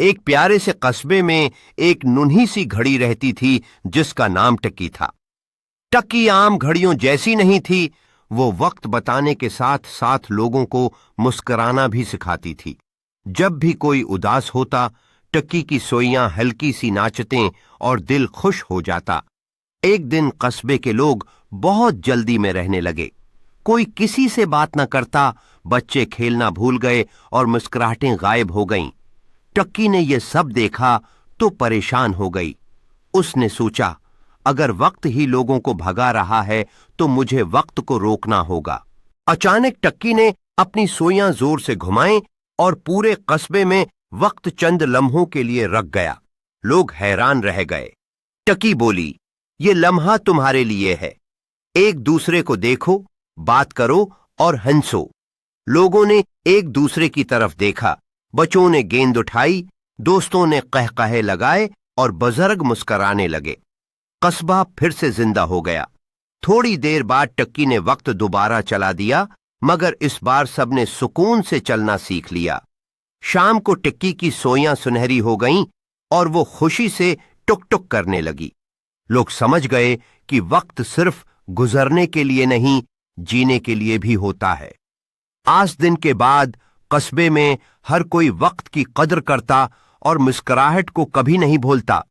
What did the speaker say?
एक प्यारे से कस्बे में एक नन्ही सी घड़ी रहती थी जिसका नाम टक्की था। टक्की आम घड़ियों जैसी नहीं थी, वो वक्त बताने के साथ साथ लोगों को मुस्कुराना भी सिखाती थी। जब भी कोई उदास होता, टक्की की सोइयां हल्की सी नाचतें और दिल खुश हो जाता। एक दिन कस्बे के लोग बहुत जल्दी में रहने लगे। कोई किसी से बात न करता, बच्चे खेलना भूल गए और मुस्कुराहटें गायब हो गईं। टक्की ने यह सब देखा तो परेशान हो गई। उसने सोचा, अगर वक्त ही लोगों को भगा रहा है तो मुझे वक्त को रोकना होगा। अचानक टक्की ने अपनी सोइयां जोर से घुमाईं और पूरे कस्बे में वक्त चंद लम्हों के लिए रख गया। लोग हैरान रह गए। टक्की बोली, ये लम्हा तुम्हारे लिए है। एक दूसरे को देखो, बात करो और हंसो। लोगों ने एक दूसरे की तरफ देखा। बच्चों ने गेंद उठाई, दोस्तों ने कहकहे लगाए और बुजुर्ग मुस्कुराने लगे। कस्बा फिर से जिंदा हो गया। थोड़ी देर बाद टक्की ने वक्त दोबारा चला दिया, मगर इस बार सबने सुकून से चलना सीख लिया। शाम को टक्की की सोइयां सुनहरी हो गईं और वो खुशी से टुक टुक करने लगी। लोग समझ गए कि वक्त सिर्फ गुजरने के लिए नहीं, जीने के लिए भी होता है। आज दिन के बाद कस्बे में हर कोई वक्त की कदर करता और मुस्कुराहट को कभी नहीं भूलता।